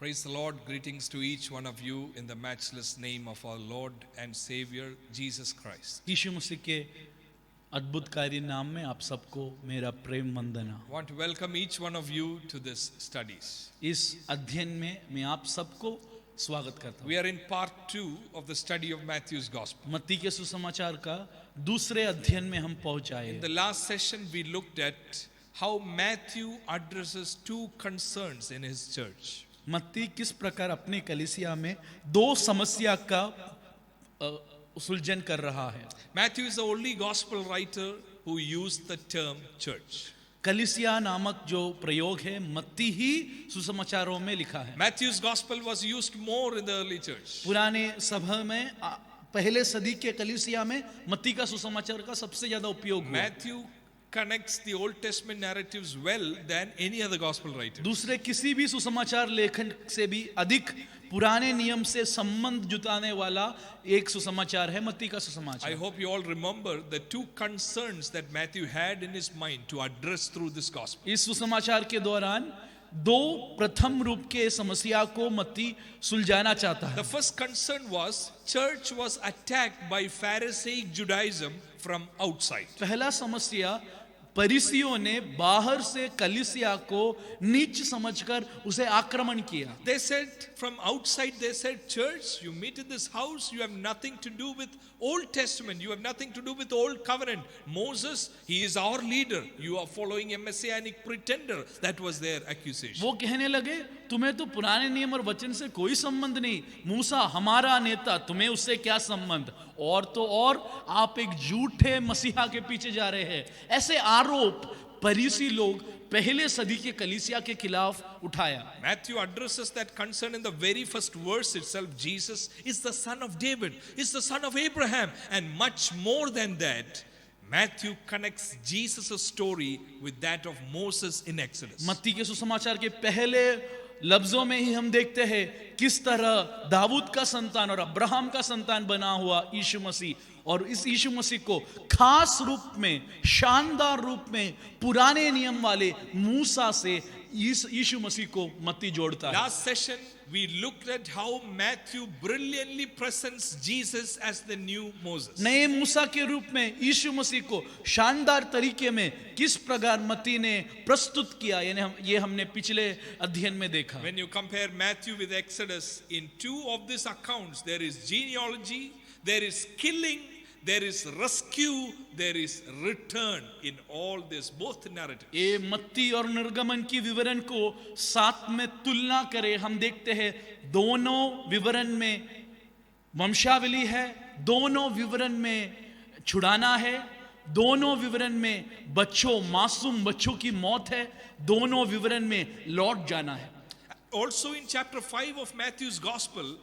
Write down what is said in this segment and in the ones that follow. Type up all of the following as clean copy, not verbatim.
Praise the Lord. Greetings to each one of you in the matchless name of our Lord and Savior Jesus Christ. यीशु मसीह के अद्भुतकारी नाम में आप सबको मेरा प्रेम वंदना। I want to welcome each one of you to this studies. इस अध्ययन में मैं आप सबको स्वागत करता हूँ। We are in part 2 of the study of Matthew's Gospel. मत्ती के सुसमाचार का दूसरे अध्ययन में हम पहुंच आए। In the last session we looked at how Matthew addresses two concerns in his church. मत्ती किस प्रकार अपनी कलीसिया में दो समस्या का सुलझन कर रहा है। Matthew is the only gospel writer who used the term church. कलीसिया नामक जो प्रयोग है मत्ती ही सुसमाचारों में लिखा है। Matthew's gospel was used more in the early church. पुराने सभा में पहले सदी के कलीसिया में मत्ती का सुसमाचार का सबसे ज्यादा उपयोग हुआ। Matthew connects the Old Testament narratives well than any other gospel writer. दूसरे किसी भी सुसमाचार लेखन से भी अधिक पुराने नियम से संबंध जुटाने वाला एक सुसमाचार है मत्ती का सुसमाचार। I hope you all remember the two concerns that Matthew had in his mind to address through this gospel. इस सुसमाचार के दौरान दो प्रथम रूप के समस्या को मत्ती सुलझाना चाहता है। The first concern was church was attacked by Pharisaic Judaism from outside. पहला समस्या फरीसियों ने बाहर से कलीसिया को नीच समझकर उसे आक्रमण किया। They said from outside, they said, church, you meet in this house, you have nothing to do with Old Testament, you have nothing to do with Old Covenant. Moses, he is our leader, you are following a messianic pretender. That was their accusation. वो कहने लगे तुम्हें तो पुराने नियम और वचन से कोई संबंध नहीं, मूसा हमारा नेता, तुम्हें उससे क्या संबंध, और तो और आप एक झूठे मसीहा के पीछे जा रहे हैं। ऐसे आरोप फरीसी लोग पहले सदी के कलीसिया के खिलाफ उठाया। Matthew addresses that concern in the very first verse itself. Jesus is the son of David, is the son of Abraham, and much more than that. Matthew connects Jesus' story with that of Moses in Exodus. मत्ती के सुसमाचार के पहले लफ्जों में ही हम देखते हैं किस तरह दाऊद का संतान और अब्राहम का संतान बना हुआ यीशु मसीह, और इस यीशु मसीह को खास रूप में, शानदार रूप में पुराने नियम वाले मूसा से यीशु मसीह को मत्ती जोड़ता है। Last session we looked at how Matthew brilliantly presents Jesus as the new Moses. नए मूसा के रूप में यीशु मसीह को शानदार तरीके में किस प्रकार मत्ती ने प्रस्तुत किया, यानी ये हमने पिछले अध्ययन में देखा। When you compare Matthew with Exodus, in two of these accounts there is genealogy, there is killing, there is rescue, there is return in all this, both narratives. ये मत्ती और निर्गमन की विवरण को साथ में तुलना करें, हम देखते हैं दोनों विवरण में वंशावली है, दोनों विवरण में छुड़ाना है, दोनों विवरण में बच्चों, मासूम बच्चों की मौत है, दोनों विवरण में लौट जाना है। Also in chapter 5 of Matthew's Gospel,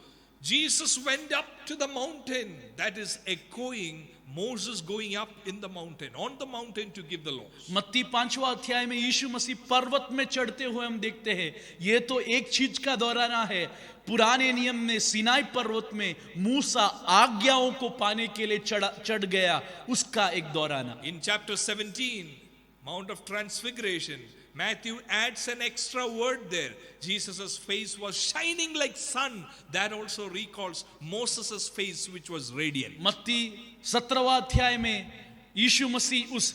Jesus went up to the mountain. That is echoing Moses going up in the mountain, on the mountain to give the law. मत्ती 5वां अध्याय में यीशु मसीह पर्वत में चढ़ते हुए हम देखते हैं। ये तो एक चीज का दोहराना है। पुराने नियम में सिनाई पर्वत में मूसा आज्ञाओं को पाने के लिए चढ़ गया, उसका एक दोहराना। In chapter 17, Mount of Transfiguration, Matthew adds an extra word there. Jesus' face was shining like sun. That also recalls Moses' face, which was radiant. मत्ती 17वां अध्याय में यीशु मसीह उस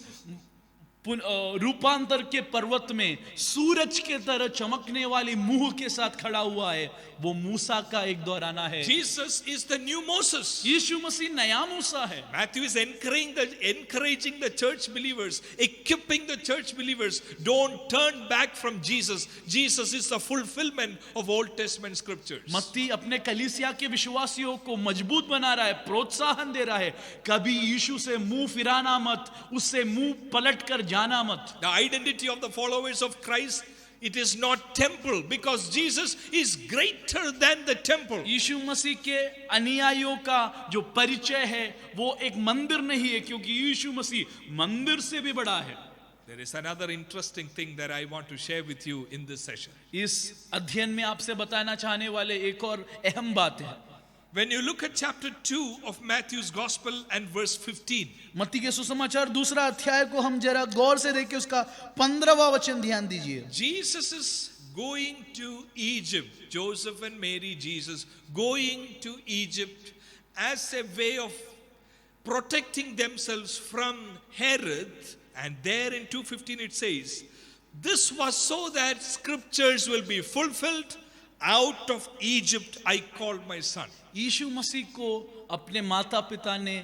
रूपांतर के पर्वत में सूरज के तरह चमकने वाली मुंह के साथ खड़ा हुआ है, वो मूसा का एक दोहराना है। Jesus is the new Moses. यीशु मसीह नया मूसा है। Matthew is encouraging the church believers, equipping the church believers. Don't turn back from Jesus. Jesus is the fulfillment of Old Testament scriptures. मत्ती अपने कलीसिया के विश्वासियों को मजबूत बना रहा है, प्रोत्साहन दे रहा है, कभी यीशु से मुंह फिराना मत, उससे मुंह पलट कर जाना मत। The identity of the followers of Christ, it is not temple, because Jesus is greater than the temple. यीशु मसीह के अनुयायियों का जो परिचय है वो एक मंदिर नहीं है, क्योंकि यीशु मसीह मंदिर से भी बड़ा है। There is another interesting thing that I want to share with you in this session. इस अध्ययन में आपसे बताना चाहने वाले एक और अहम बात है। When you look at chapter 2 of Matthew's Gospel and verse 15, मत्ती के सुसमाचार दूसरा अध्याय को हम जरा गौर से देखें, उसका 15वां वचन ध्यान दीजिए। Jesus' going to Egypt, Joseph and Mary, Jesus, going to Egypt as a way of protecting themselves from Herod. And there in 2:15 it says, this was so that scriptures will be fulfilled. Out of Egypt I called my son. यीशु मसीह को अपने माता पिता ने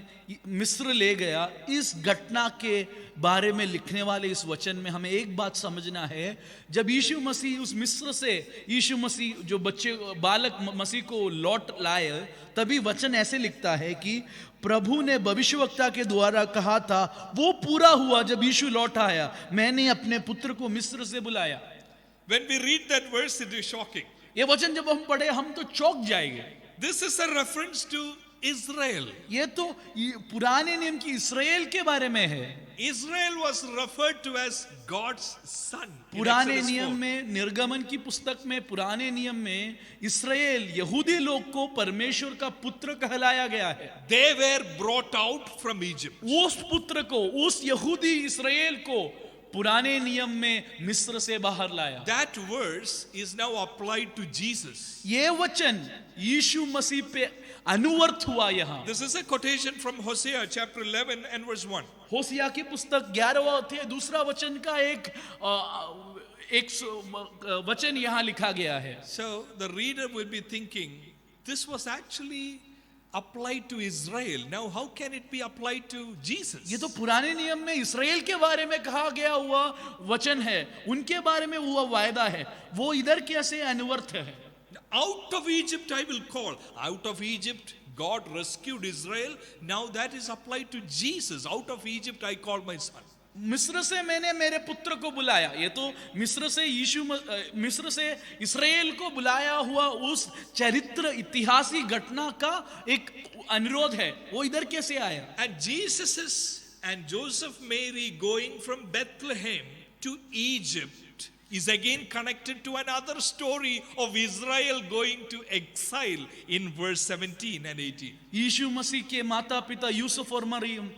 मिस्र ले गया। इस घटना के बारे में लिखने वाले इस वचन में हमें एक बात समझना है, जब यीशु मसीह उस मिस्र से यीशु मसीह जो बच्चे बालक मसीह को लौट लाए, तभी वचन ऐसे लिखता है कि प्रभु ने भविष्यवक्ता के द्वारा कहा था वो पूरा हुआ जब यीशु लौट आया, मैंने अपने पुत्र को मिस्र से बुलाया। When we read that verse, it is shocking. ये वचन जब हम पढ़े हम तो चौंक जाएंगे। This is a reference to Israel. ये तो पुराने नियम की इस्राएल के बारे में है। Israel was referred to as God's son. पुराने नियम में, निर्गमन की पुस्तक में, पुराने नियम में इस्राएल यहूदी लोग को परमेश्वर का पुत्र कहलाया गया है। They were brought out from Egypt. उस पुत्र को, उस यहूदी इस्राएल को पुराने नियम में मिस्र से बाहर लाया। That verse is now applied to Jesus. ये वचन यीशु मसीह पे अनुवर्त हुआ यहाँ। This is a quotation from Hosea chapter 11 and verse 1. होसिया की पुस्तक 11वां अध्याय दूसरा वचन का एक वचन यहाँ लिखा गया है। So the reader will be thinking, this was actually applied to Israel. Now how can it be applied to Jesus? ये तो पुराने नियम में इस्राएल के बारे में कहा गया हुआ वचन है, उनके बारे में हुआ वायदा है, वो इधर कैसे अनुवर्त है? Out of Egypt I will call. Out of Egypt God rescued Israel. Now that is applied to Jesus. Out of Egypt I call my son. मिस्र से मैंने मेरे पुत्र को बुलाया। ये तो मिस्र से इस्राएल को बुलाया हुआ उस चरित्र इतिहासी घटना का एक अनुरोध है, वो इधर कैसे आया? And Jesus and Joseph Mary going from Bethlehem to Egypt is again connected to another story of Israel going to exile in verse 17 and 18. यीशु मसीह के माता पिता यूसुफ और मरियम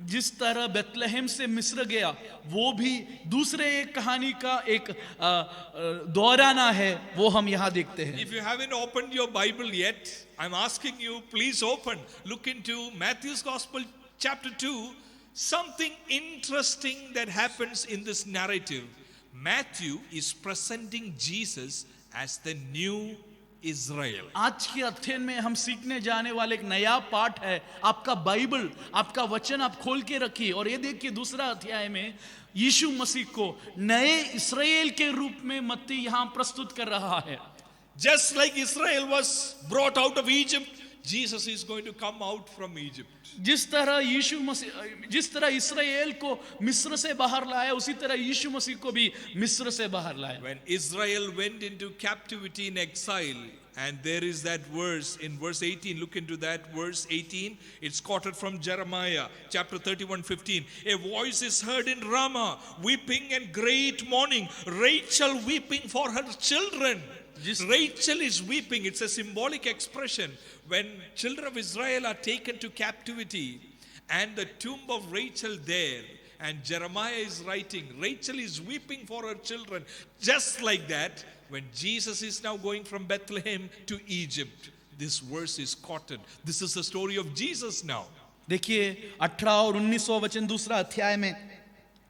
जिस तरह बेतलहम से मिस्र गया, वो भी दूसरे एक कहानी का एक दोहराना है, वो हम यहाँ देखते हैं। If you haven't opened your Bible yet, I'm asking you, please open. Look into Matthew's Gospel chapter 2. Something interesting that happens in this narrative. Matthew is presenting Jesus as the new Israel. आज के अध्ययन में हम सीखने जाने वाले एक नया पाठ है। आपका बाइबल, आपका वचन आप खोल के रखिए और ये देखिए दूसरा अध्याय में यीशु मसीह को नए इस्राएल के रूप में मत्ती यहाँ प्रस्तुत कर रहा है। Just like Israel was brought out of Egypt, Jesus is going to come out from Egypt. जिस तरह इस्राएल को मिस्र से बाहर लाया, उसी तरह यीशु मसीह को भी मिस्र से बाहर लाया। When Israel went into captivity in exile, and there is that verse in verse 18, look into that verse 18, it's quoted from Jeremiah chapter 31:15. A voice is heard in Ramah, weeping and great mourning, Rachel weeping for her children. Rachel is weeping. It's a symbolic expression. When children of Israel are taken to captivity and the tomb of Rachel there, and Jeremiah is writing, Rachel is weeping for her children. Just like that, when Jesus is now going from Bethlehem to Egypt, this verse is quoted. This is the story of Jesus now. देखिए 18 और 19 वचन दूसरा अध्याय में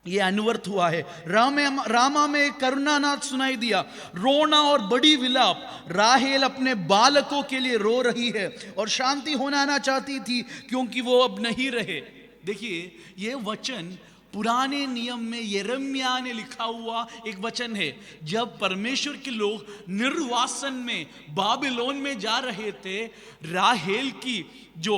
ये अनुवर्त हुआ है। रामा में करुणानाद सुनाई दिया, रोना और बड़ी विलाप। राहेल अपने बालकों के लिए रो रही है और शांति होना चाहती थी क्योंकि वो अब नहीं रहे। देखिए ये वचन पुराने नियम में यिर्मयाह ने लिखा हुआ एक वचन है। जब परमेश्वर के लोग निर्वासन में बाबिलोन में जा रहे थे, राहेल की जो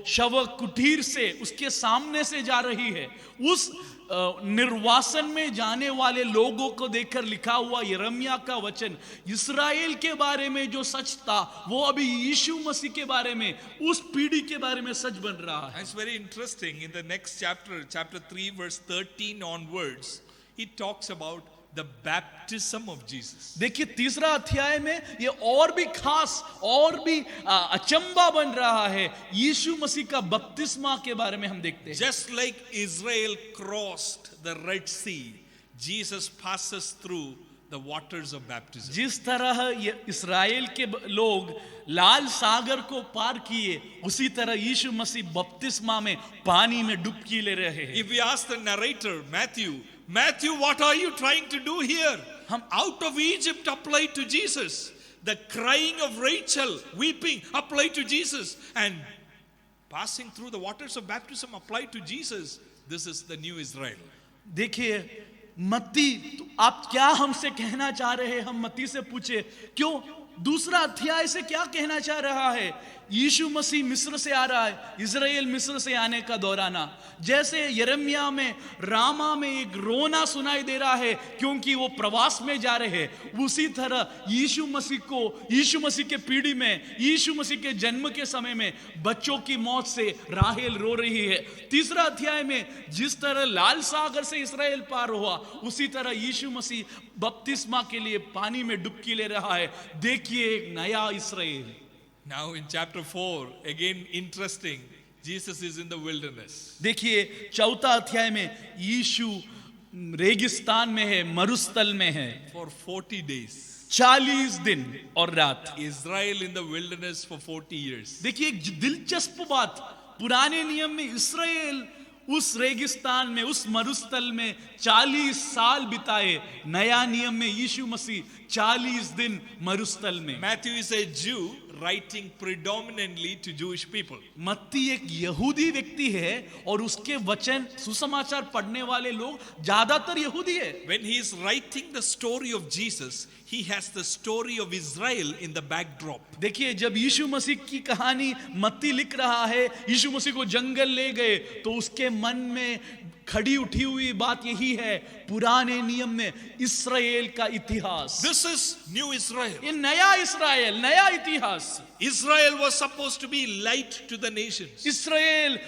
शव कुटीर से उसके सामने से जा रही है, उस निर्वासन में जाने वाले लोगों को देखकर लिखा हुआ यिर्मयाह का वचन इस्राएल के बारे में जो सच था, वो अभी यीशु मसीह के बारे में, उस पीढ़ी के बारे में सच बन रहा है। It's very interesting. In the next chapter, chapter 3, verse 13 onwards, he talks about the baptism of Jesus. देखिए तीसरा अध्याय में ये और भी खास, और भी अचंबा बन रहा है। यीशु मसीह का बपतिस्मा के बारे में हम देखते हैं। Just like Israel crossed the Red Sea, Jesus passes through the waters of baptism. जिस तरह ये इस्राएल के लोग लाल सागर को पार किए, उसी तरह यीशु मसीह बपतिस्मा में पानी में डुबकी ले रहे हैं. If we ask the narrator, Matthew, what are you trying to do here? Out of Egypt applied to Jesus. The crying of Rachel, weeping, applied to Jesus. And passing through the waters of baptism applied to Jesus. This is the new Israel. देखिए मत्ती, तो आप क्या हमसे कहना चाह रहे हैं? हम मत्ती से पूछे, क्यों दूसरा अध्याय से क्या कहना चाह रहा है? यीशु मसीह मिस्र से आ रहा है, इज़राइल मिस्र से आने का दौराना. जैसे यिर्मयाह में रामा में एक रोना सुनाई दे रहा है क्योंकि वो प्रवास में जा रहे हैं, उसी तरह यीशु मसीह के पीढ़ी में, यीशु मसीह के जन्म के समय में बच्चों की मौत से राहेल रो रही है. तीसरा अध्याय में जिस तरह लाल सागर से इज़राइल पार हुआ, उसी तरह यीशु मसीह बपतिस्मा के लिए पानी में डुबकी ले रहा है. देखिए एक नया Israel. Now in chapter 4, again interesting, Jesus is in the wilderness. देखिए चौथा अध्याय में यीशु रेगिस्तान में है, मरुस्थल में है. For 40 days. 40 दिन और रात. Israel in the wilderness for 40 years. देखिए एक दिलचस्प बात, पुराने नियम में इस्राएल उस रेगिस्तान में, उस मरुस्थल में 40 साल बिताए. नया नियम में यीशु मसीह 40 दिन मरुस्थल में. Matthew is a Jew writing predominantly to Jewish people. मत्ती एक यहूदी व्यक्ति है और उसके वचन सुसमाचार पढ़ने वाले लोग ज्यादातर यहूदी है. When he is writing the story of Jesus, he has the story of Israel in the backdrop. देखिए जब यीशु मसीह की कहानी मत्ती लिख रहा है, यीशु मसीह को जंगल ले गए, तो उसके मन में खड़ी उठी हुई बात यही है, पुराने नियम में इस्राएल का इतिहास. This is new Israel. ये नया इस्राएल, नया इतिहास. Israel was supposed to be light to the nations. इस्राएल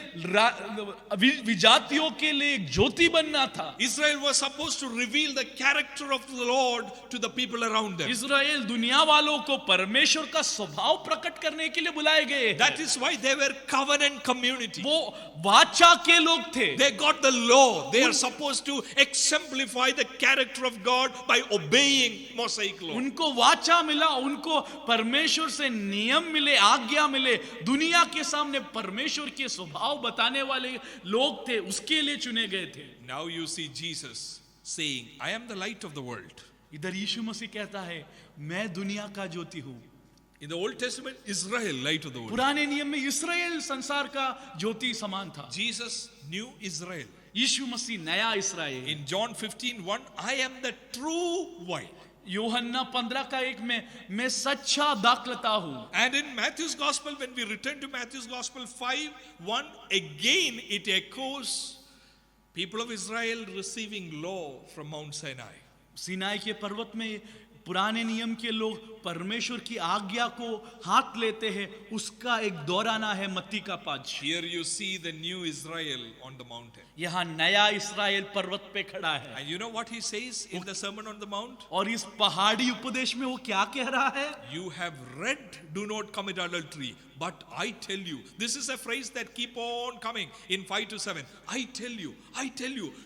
विजातियों के लिए एक ज्योति बनना था. Israel was supposed to reveal the character of the Lord to the people around them. इस्राएल दुनिया वालों को परमेश्वर का स्वभाव प्रकट करने के लिए बुलाए गए. That is why they were covenant community. वो वाचा के लोग थे. They got the law. They are supposed to exemplify the character of God by obeying Mosaic law. उनको वाचा मिला, उनको परमेश्वर से नियम मिले, आज्ञा मिले. दुनिया के सामने परमेश्वर के स्वभाव बताने वाले लोग थे, उसके लिए चुने गए थे. Now you see Jesus saying, I am the light of the world. इधर यीशु मसीह कहता है, मैं दुनिया का ज्योति हूं. In the Old Testament, Israel, light of the world. पुराने नियम में इस्राएल संसार का ज्योति समान था. Jesus, new Israel. यीशु मसीह नया इस्राएल. In John 15:1, I am the true vine. यूहन्ना 15:1 में मैं सच्चा दाखलता हूं. And in Matthew's Gospel, when we return to Matthew's Gospel 5:1, again it echoes people of Israel receiving law from Mount Sinai. Sinai के पर्वत में पुराने नियम के लोग परमेश्वर की आज्ञा को हाथ लेते हैं, उसका एक दोहराना है मत्ती का 5. Here you see the new Israel on the mountain. यहाँ नया इस्राएल पर्वत पे खड़ा है. And you know what he says in the Sermon on the Mount? और इस पहाड़ी उपदेश में वो क्या कह रहा है? You have read, do not commit adultery. But I tell you, this is a phrase that keep on coming in 5-7. I tell you,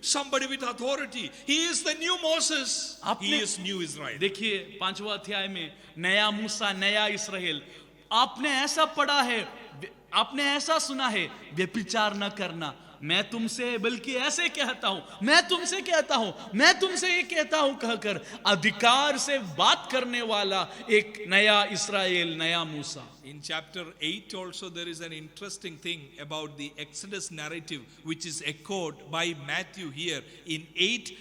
somebody with authority. He is the new Moses. He is new Israel. देखिए 5वां अध्याय में नया मूसा, नया इस्राएल. आपने ऐसा पढ़ा है, आपने ऐसा सुना है, व्यभिचार न करना. मैं तुमसे बल्कि ऐसे कहता हूं, मैं तुमसे कहता हूं, मैं तुमसे ये कहता हूं कहकर अधिकार से बात करने वाला एक नया इस्राएल, नया मूसा. In chapter 8 also there is an interesting thing about the Exodus narrative which is echoed by Matthew here. In 8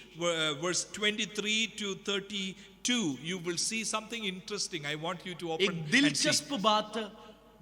verse 23-32 you will see something interesting. I want you to open एक and see. दिलचस्प बात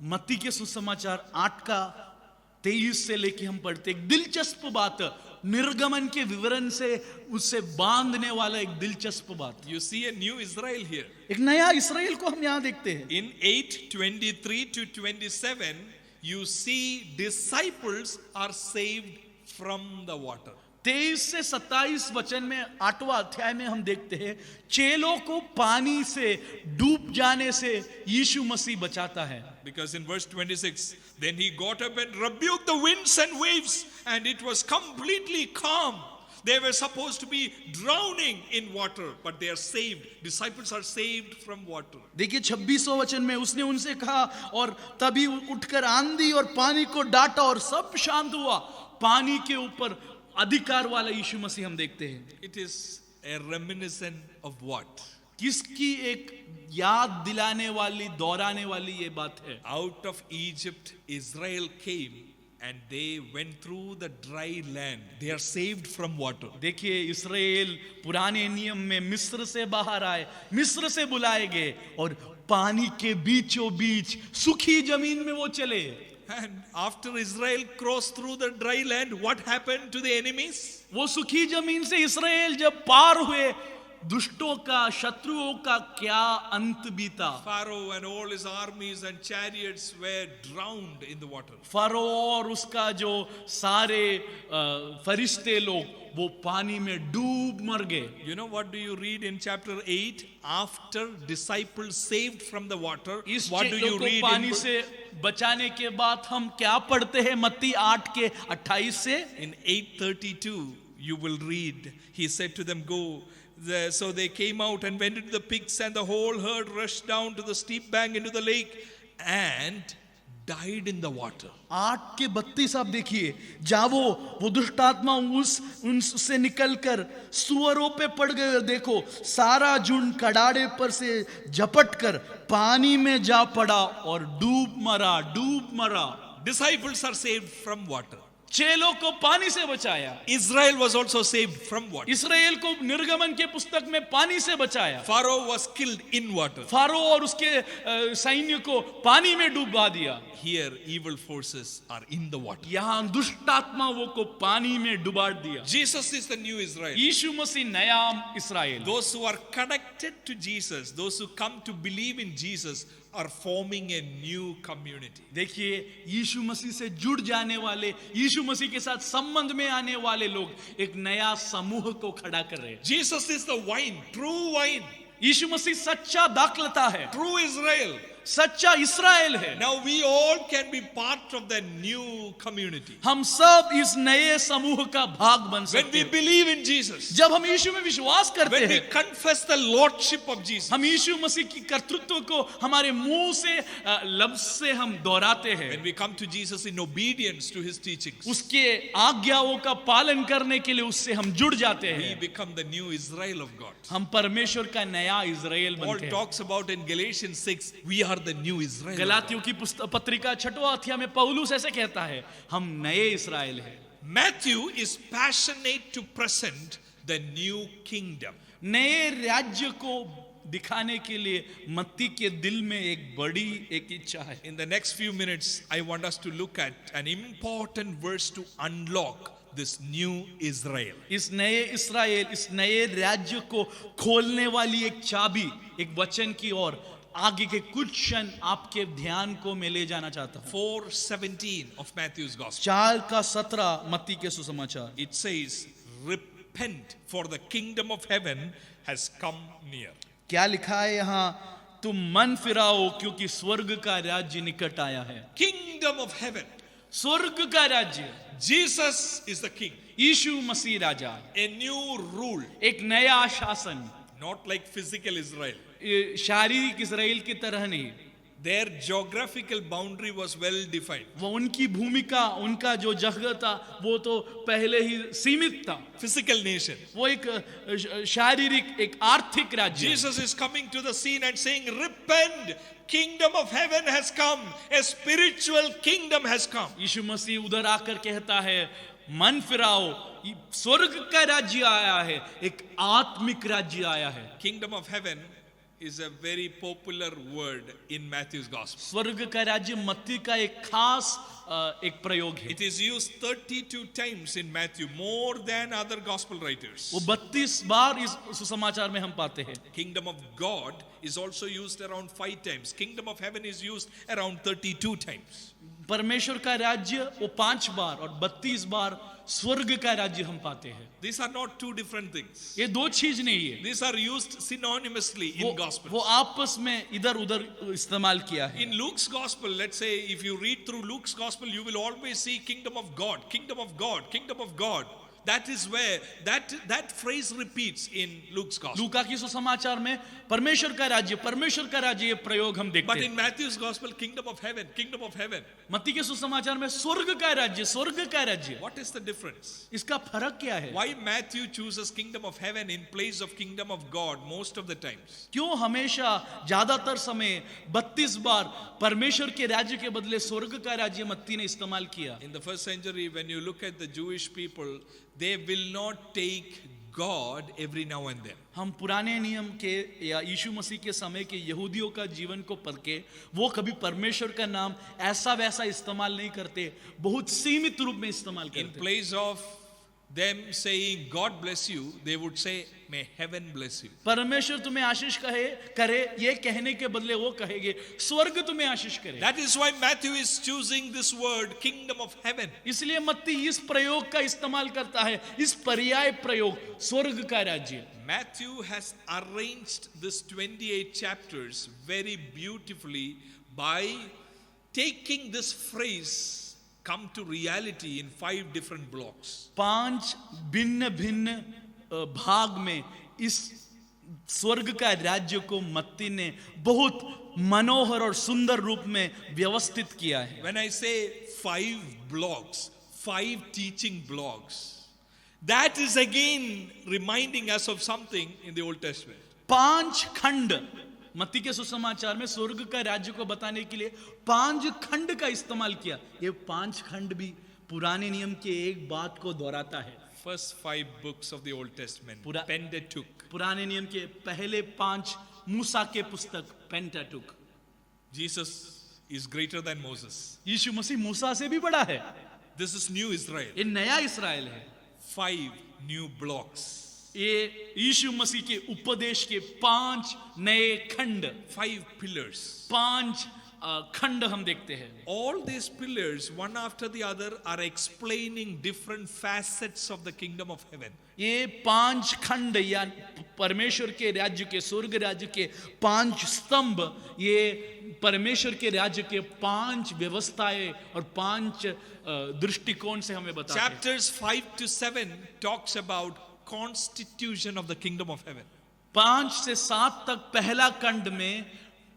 मत्ती के सुसमाचार 8:23 से लेके हम पढ़ते. एक दिलचस्प बात, निर्गमन के विवरण से उससे बांधने वाला एक दिलचस्प बात. You see a new Israel here. एक नया इस्राएल को हम यहां देखते हैं. In 8:23-27 you see disciples are saved from the water. 23 से 27 वचन में 8वां अध्याय में हम देखते हैं चेलों को पानी से डूब जाने से यीशु मसीह बचाता है. Because in verse 26, then he got up and rebuked the winds and waves, and it was completely calm. They were supposed to be drowning in water, but they are saved. Disciples are saved from water. देखिए 26वां वचन में उसने उनसे कहा, और तभी उठकर आंधी और पानी को डांटा और सब शांत हुआ। पानी के ऊपर अधिकार वाला यीशु मसीह हम देखते हैं। It is a reminiscent of what? किसकी एक याद दिलाने वाली, दोहराने वाली ये बात है। Out of Egypt, Israel came and they went through the dry land. They are saved from water. देखिए इस्राएल पुराने नियम में मिस्र से बाहर आए, मिस्र से बुलाए गए और पानी के बीचों बीच सूखी जमीन में वो चले। And after Israel crossed through the dry land, what happened to the enemies? वो सूखी जमीन से इस्राएल जब पार हुए, दुष्टों का, शत्रुओं का क्या अंत बीता। Pharaoh and all his armies and chariots were drowned in the water. Furrow और उसका जो सारे फरिश्ते लोग वो पानी में डूब मर गए। You know what do you read in chapter 8? After disciples saved from the water, इस what do चेलों you को read पानी से बचाने के बाद हम क्या पढ़ते हैं? मत्ती 8:28 से in 8:32? You will read, he said to them, go. So they came out and went into the pigs, and the whole herd rushed down to the steep bank into the lake and died in the water. 8:32 आप देखिए, जाओ वो दुष्ट आत्मा उनसे निकलकर सुअरों पे पड़ गए, और देखो सारा झुंड कड़ाड़े पर से झपट कर पानी में जा पड़ा और डूब मरा। Disciples are saved from water. चेलों को पानी से बचाया। Israel was also saved from water. Israel को निर्गमन के पुस्तक में पानी से बचाया। Pharaoh was killed in water. Pharaoh और उसके सैन्य को पानी में डुबा दिया। Here evil forces are in the water. यहाँ दुष्ट आत्माओं को पानी में डुबा दिया। Jesus is the new Israel. यीशु मसीह नया इस्राएल। Those who are connected to Jesus, those who come to believe in Jesus, are forming a new community. देखिए यीशु मसीह से जुड़ जाने वाले, यीशु मसीह के साथ संबंध में आने वाले लोग एक नया समूह को खड़ा कर रहे हैं। Jesus is the wine, true wine, यीशु मसीह सच्चा दाखलता है, true Israel. सच्चा इस्राएल है। Now we all can be part of the new community. हम सब इस नए समूह का भाग बन When सकते we हैं believe in Jesus, जब हम यीशु में विश्वास करते when we हैं, confess the lordship of Jesus, हम यीशु मसीह की कर्तृत्व को हमारे मुंह से लफ्ज से हम दोहराते हैं, when we come to Jesus in obedience to his teachings, उसके आज्ञाओं का पालन करने के लिए उससे हम जुड़ जाते we हैं, become the new Israel of God. हम परमेश्वर का नया इजराइल Paul बनते हैं। talks about in Galatians 6, we are the new Israel. गलातियों की पत्रिका 6वां अध्याय में पौलुस ऐसे कहता है, हम नए इस्राएल हैं। Matthew is passionate to present the new kingdom. नए राज्य को दिखाने के लिए मत्ती के दिल में एक बड़ी एक इच्छा है। In the next few minutes, I want us to look at an important verse to unlock this new Israel. इस नए इस्राएल, इस नए राज्य को खोलने वाली एक चाबी, एक वचन की ओर आगे के कुछ क्षण आपके ध्यान को मैं ले जाना चाहता हूं। 4:17 of Matthew's gospel. 4:17 मत्ती के सुसमाचार। It says, repent, for the kingdom of heaven has come near. क्या लिखा है यहाँ? तुम मन फिराओ क्योंकि स्वर्ग का राज्य निकट आया है। Kingdom of heaven. स्वर्ग का राज्य, Jesus is the king. Yeshu Masih Raja, A new rule, एक नया शासन, not like physical Israel. शारीरिक इजराइल की तरह नहीं। Their geographical boundary was well defined. वो उनकी भूमिका, उनका जो जगह था वो तो पहले ही सीमित था। Physical nation. वो एक शारीरिक, एक आर्थिक राज्य। Jesus is coming to the scene and saying, repent, kingdom of heaven has come, a spiritual kingdom has come. यीशु मसीह उधर आकर कहता है, मन फिराओ, स्वर्ग का राज्य आया है, एक आत्मिक राज्य आया है। Kingdom of heaven is a very popular word in Matthew's gospel. स्वर्ग का राज्य मत्ती का एक खास एक प्रयोग है। It is used 32 times in Matthew, more than other gospel writers. वो 32 बार इस सुसमाचार में हम पाते हैं। Kingdom of God is also used around 5 times. Kingdom of heaven is used around 32 times. परमेश्वर का राज्य वो 5 बार और 32 बार स्वर्ग का राज्य हम पाते हैं। These are not two different things. ये दो चीज नहीं है। These are used synonymously in gospel. वो आपस में इधर उधर इस्तेमाल किया है। In Luke's gospel, let's say if you read through Luke's gospel, you will always see kingdom of God, kingdom of God, kingdom of God. That is where that phrase repeats in Luke's gospel. लूका की सुसमाचार में परमेश्वर का राज्य ये प्रयोग हम देखते But हैं। in Matthew's gospel, kingdom of heaven, kingdom of heaven. मत्ती के सुसमाचार में स्वर्ग का राज्य। What is the difference? इसका फर्क क्या है? Why Matthew chooses kingdom of heaven in place of kingdom of God most of the times? क्यों हमेशा ज्यादातर समय 32 बार परमेश्वर के राज्य के बदले स्वर्ग का राज्य मत्ती ने इस्तेमाल किया? In the first century, when you look at the Jewish people, they will not take God every now and then. हम पुराने नियम के या यीशु मसीह के समय के यहूदियों का जीवन को पढ़ के वो कभी परमेश्वर का नाम ऐसा वैसा इस्तेमाल नहीं करते, बहुत सीमित रूप में इस्तेमाल In करते। place of them saying God bless you, they would say may heaven bless you. परमेश्वर तुम्हें आशीष करे ये कहने के बदले वो कहेंगे स्वर्ग तुम्हें आशीष करे। That is why Matthew is choosing this word kingdom of heaven. इसलिए मत्ती इस प्रयोग का इस्तेमाल करता है, इस पर्याय प्रयोग स्वर्ग का राज्य। Matthew has arranged this 28 chapters very beautifully by taking this phrase come to reality in 5 different blocks. 5 भिन्न भाग में इस स्वर्ग का राज्य को मत्ती ने बहुत मनोहर और सुंदर रूप में व्यवस्थित किया है। When I say 5 blocks, 5 teaching blocks, that is again reminding us of something in the Old Testament. 5 खंड मत्ती के सुसमाचार में स्वर्ग का राज्य को बताने के लिए 5 खंड का इस्तेमाल किया। ये 5 खंड भी पुराने नियम के एक बात को दोहराता है। First 5 books of the Old Testament, Pentateuch. पुराने नियम के पहले 5 मूसा के पुस्तक पेंटाटुक। Jesus is greater than Moses. यीशु मसीह मूसा से भी बड़ा है। This is new Israel. ये नया इस्राएल है। 5 new blocks. ये यीशु मसीह के उपदेश के 5 नए खंड, 5 pillars. 5 खंड हम देखते हैं। All these pillars, one after the other, are explaining different facets of the kingdom of heaven. ये 5 खंड या परमेश्वर के राज्य के, स्वर्ग राज्य के 5 स्तंभ, ये परमेश्वर के राज्य के 5 व्यवस्थाएं और 5 दृष्टिकोण से हमें बताते हैं। Chapters 5 to 7 talks about constitution of the kingdom of heaven. 5 से 7 तक पहला खंड में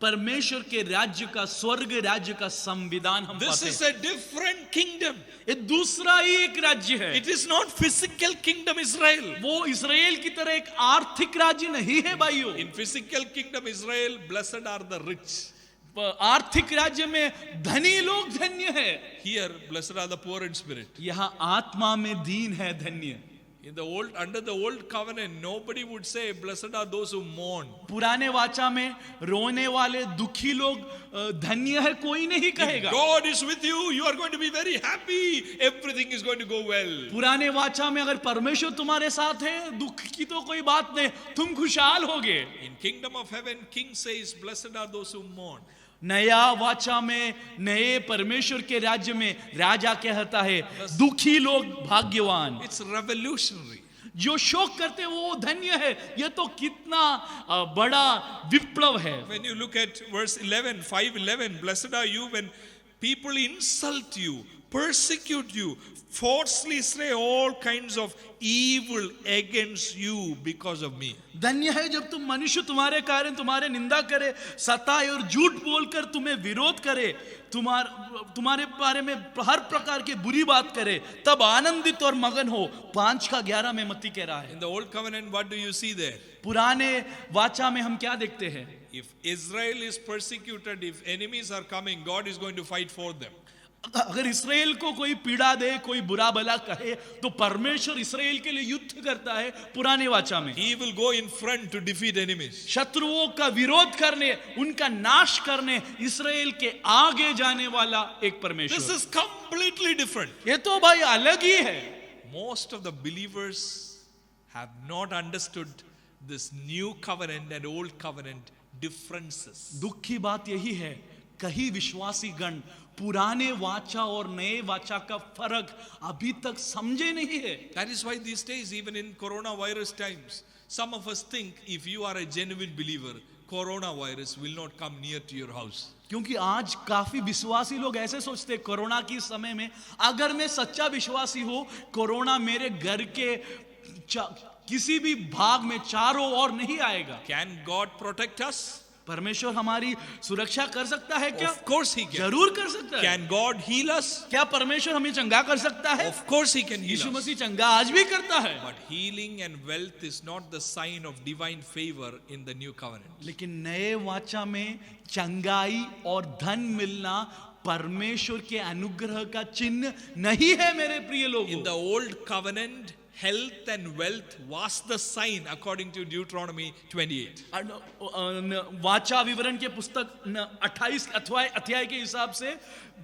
परमेश्वर के राज्य का, स्वर्ग राज्य का संविधान हम This पाते is हैं। a different kingdom. ये दूसरा ही एक राज्य है। It is not physical kingdom Israel. वो इस्राएल की तरह एक आर्थिक राज्य नहीं है भाइयों। In physical kingdom Israel, blessed are the rich. आर्थिक राज्य में धनी लोग धन्य है। Here, blessed are the poor in spirit. यहाँ आत्मा में दीन है धन्य। In the old, under the old covenant, nobody would say, blessed are those who mourn. पुराने वाचा में रोने वाले दुखी लोग धन्य है कोई नहीं कहेगा। God is with you, you are going to be very happy. Everything is going to go well. पुराने वाचा में अगर परमेश्वर तुम्हारे साथ है, दुख की तो कोई बात नहीं, तुम खुशहाल होगे। In kingdom of heaven, king says, blessed are those who mourn. नया वाचा में, नए परमेश्वर के राज्य में राजा कहता है दुखी लोग भाग्यवान। It's revolutionary. जो शोक करते वो धन्य है। ये तो कितना बड़ा विप्लव है। When you look at verse 11, 5:11, blessed are you when people insult you, persecute you, falsely say all kinds of evil against you because of me. धन्य है जब तुम मनुष्य तुम्हारे कारण तुम्हारे निंदा करे, सताए और झूठ बोलकर तुम्हें विरोध करे, तुम्हारे बारे में हर प्रकार की बुरी बात करे, तब आनंदित और मगन हो। 5:11 में मत्ती कह रहा है। In the old covenant, what do you see there? पुराने वाचा में हम क्या देखते हैं? If Israel is persecuted, if enemies are coming, God is going to fight for them. अगर इस्राएल को कोई पीड़ा दे, कोई बुरा भला कहे, तो परमेश्वर इस्राएल के लिए युद्ध करता है। पुराने वाचा में He will go in front to defeat enemies. शत्रुओं का विरोध करने, उनका नाश करने इस्राएल के आगे जाने वाला एक This परमेश्वर। is completely different. ये तो भाई अलग ही है। Most of the believers have not understood this new covenant and old covenant differences. दुख की बात यही है, कई विश्वासी गण पुराने वाचा और नए वाचा का फर्क अभी तक समझे नहीं है। That is why these days, even in coronavirus times, Some of us think if you are a genuine believer, coronavirus will not come near to your house. क्योंकि आज काफी विश्वासी लोग ऐसे सोचते हैं कोरोना के समय में अगर मैं सच्चा विश्वासी हूं कोरोना मेरे घर के किसी भी भाग में चारों ओर नहीं आएगा. Can God protect us? परमेश्वर हमारी सुरक्षा कर सकता है क्या? Of course he can. जरूर कर सकता है. Can God heal us? क्या परमेश्वर हमें चंगा कर सकता है? Of course he can heal Yeshu us. मसीह चंगा आज भी करता है. But healing and wealth is not the sign of divine favor in the new covenant. लेकिन नए वाचा में चंगाई और धन मिलना परमेश्वर के अनुग्रह का चिन्ह नहीं है मेरे प्रिय लोगों. In the old covenant, health and wealth was the sign according to Deuteronomy 28. वाचा विवरण के पुस्तक 28 अध्याय के हिसाब से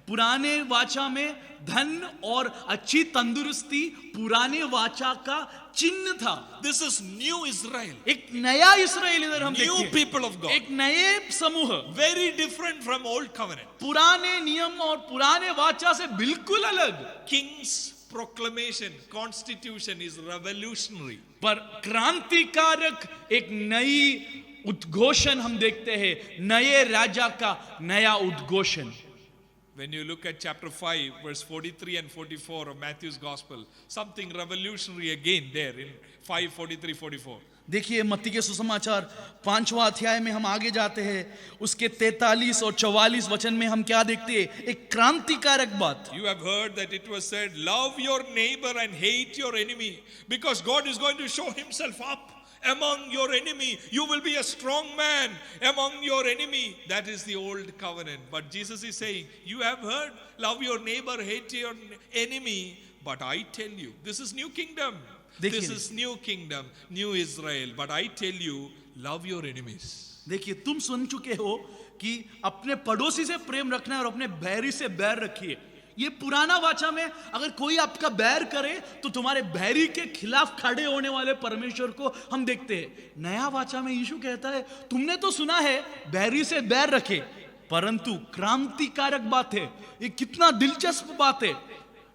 पुराने वाचा में धन और अच्छी तंदुरुस्ती पुराने वाचा का चिन्ह था. This is new Israel. एक नया इस्राएल इधर हम देखते New हैं. people of God. एक नए समूह Very different from old covenant. पुराने नियम और पुराने वाचा से बिल्कुल अलग. King's proclamation, constitution is revolutionary. पर क्रांतिकारक एक नई उद्घोषण हम देखते हैं. नए राजा का नया उद्घोषण. When you look at chapter 5, verse 43 and 44 of Matthew's Gospel, something revolutionary again there in 5:43-44. देखिए मत्ती के सुसमाचार 5वां अध्याय में हम आगे जाते हैं. उसके 43 और 44 वचन में हम क्या देखते हैं? एक क्रांतिकारक बात. You have heard that it was said, love your neighbor and hate your enemy, because God is going to show himself up among your enemy. You will be a strong man among your enemy. That is the old covenant. But Jesus is saying, you have heard, love your neighbor, hate your enemy. But I tell you, this is new kingdom. This is new kingdom, new Israel. But I tell you, love your enemies. देखिए तुम सुन चुके हो कि अपने पड़ोसी से प्रेम रखना और अपने बैरी से बैर रखिए. ये पुराना वाचा में अगर कोई आपका बैर करे तो तुम्हारे बैरी के खिलाफ खड़े होने वाले परमेश्वर को हम देखते हैं. नया वाचा में यीशु कहता है तुमने तो सुना है बैरी से बैर रखे, परंतु क्रांतिकारक बात है. ये कितना दिलचस्प बात है.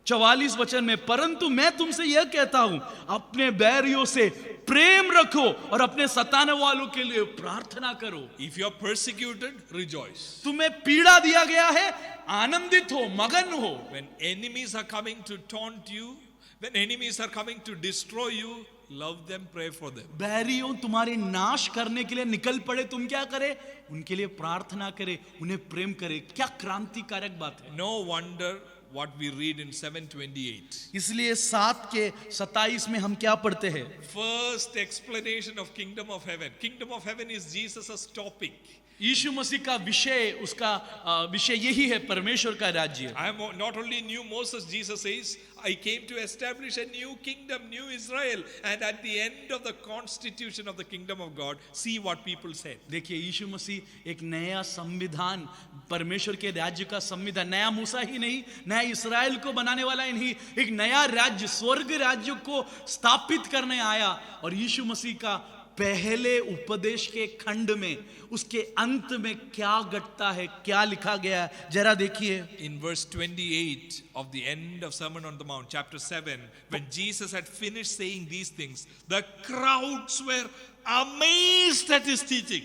44 वचन में परंतु मैं तुमसे यह कहता हूं अपने बैरियों से प्रेम रखो और अपने सताने वालों के लिए प्रार्थना करो. If you are persecuted, rejoice. तुम्हें पीड़ा दिया गया है, आनंदित हो, मगन हो. When enemies are coming to taunt you, when enemies are coming to destroy you, love them, pray for them. बैरियों तुम्हारे नाश करने के लिए निकल पड़े, तुम क्या करे? उनके लिए प्रार्थना करे, उन्हें प्रेम करे. क्या क्रांतिकारक बात है. No wonder what we read in 7:28. इसलिए 7 के 27 में हम क्या पढ़ते हैं? First explanation of kingdom of heaven. Kingdom of heaven is Jesus' topic. यीशु मसीह का विषय, उसका विषय यही है परमेश्वर का राज्य. I am not only new Moses, Jesus says, I came to establish a new kingdom, new Israel. And at the end of the constitution of the kingdom of God, see what people said. देखिए यीशु मसीह एक नया संविधान, परमेश्वर के राज्य का संविधान, नया मूसा ही नहीं, नया इस्राएल को बनाने वाला ही नहीं, एक नया राज्य, स्वर्ग राज्य को स्थापित करने आया. और यीशु मसीह का पहले उपदेश के खंड में उसके अंत में क्या घटता है, क्या लिखा गया है, जरा देखिए. In verse 28 of the end of Sermon on the Mount, chapter 7, when Jesus had finished saying these things, the crowds were amazed at his teaching,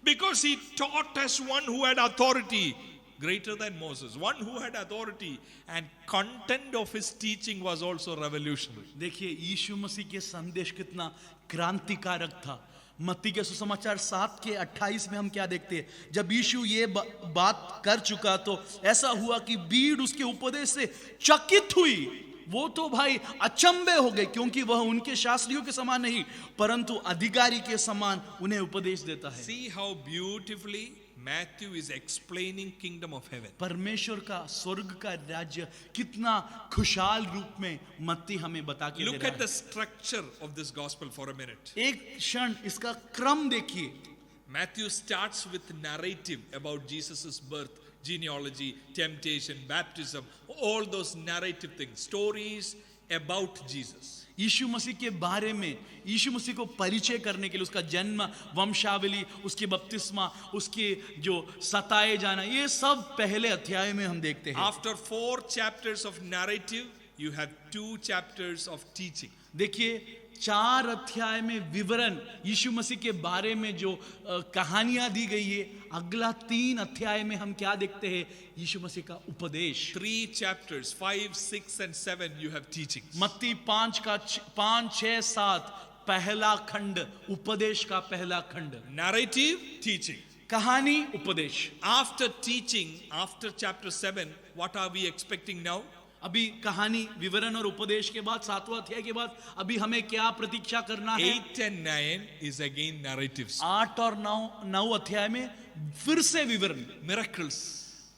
because he taught as one who had authority greater than Moses, one who had authority, and content of his teaching was also revolutionary. देखिए यीशु मसीह के संदेश कितना क्रांतिकारक था. मत्ती के सुसमाचार 7 के 28 में हम क्या देखते हैं? जब यीशु ये बात कर चुका तो ऐसा हुआ कि भीड़ उसके उपदेश से चकित हुई. वो तो भाई अचंभे हो गए, क्योंकि वह उनके शास्त्रियों के समान नहीं परंतु अधिकारी के समान उन्हें उपदेश देता है. See how beautifully Matthew is explaining kingdom of heaven. परमेश्वर का स्वर्ग का राज्य कितना खुशहाल रूप में मत्ती हमें बता के दे Look रहा at है. the structure of this gospel for a minute. एक क्षण इसका क्रम देखिए. Matthew starts with narrative about Jesus' birth, genealogy, temptation, baptism, all those narrative things, stories about Jesus. यीशु मसीह के बारे में, यीशु मसीह को परिचय करने के लिए, उसका जन्म, वंशावली, उसके बपतिस्मा, उसके जो सताए जाना, ये सब पहले अध्याय में हम देखते हैं. After 4 chapters of narrative, you have 2 chapters of teaching. देखिए 4 अध्याय में विवरण यीशु मसीह के बारे में जो कहानियां दी गई है, अगला 3 अध्याय में हम क्या देखते हैं? यीशु मसीह का उपदेश। 3 chapters, 5, 6 and 7, you have teachings. मत्ती 5, 6, 7 पहला खंड, उपदेश का पहला खंड। Narrative, teaching. कहानी, उपदेश। After teaching, after chapter 7, what are we expecting now? अभी कहानी, विवरण और उपदेश के बाद 7वां अध्याय के बाद अभी हमें क्या प्रतीक्षा करना है? 8 and 9 is again narratives. 8 और 9 अध्याय में फिर से विवरण, Miracles.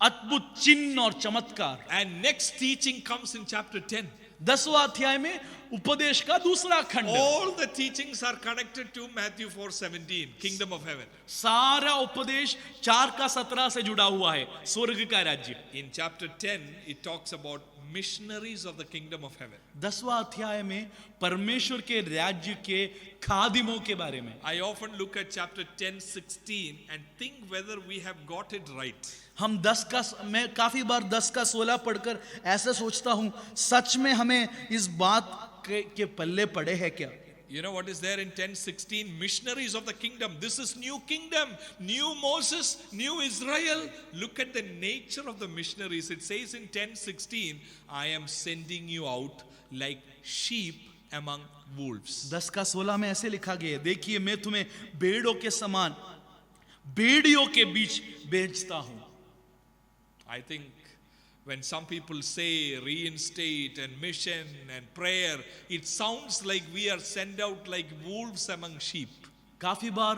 अद्भुत चिन्ह और चमत्कार। And next teaching comes in chapter 10. 10वां अध्याय में उपदेश का दूसरा खंड। All the teachings are connected to Matthew 4:17, kingdom of heaven. सारा उपदेश 4 का 17 से जुड़ा हुआ है, स्वर्ग का राज्य। In chapter 10, it talks about missionaries of the kingdom of heaven. 10वां अध्याय में परमेश्वर के राज्य के खादिमों के बारे में। I often look at chapter 10:16 and think whether we have got it right. मैं काफी बार 10 का 16 पढ़कर ऐसा सोचता हूं, सच में हमें इस बात के पल्ले पड़े हैं क्या? You know what is there in 10:16? Missionaries of the kingdom. This is new kingdom, new Moses, new Israel. Look at the nature of the missionaries. It says in 10:16, I am sending you out like sheep among wolves. 10 का 16 में ऐसे लिखा गया है, देखिए मैं तुम्हें भेड़ों के समान भेड़ियों के बीच भेजता हूं। I think when some people say reinstate and mission and prayer, it sounds like we are sent out like wolves among sheep. काफी बार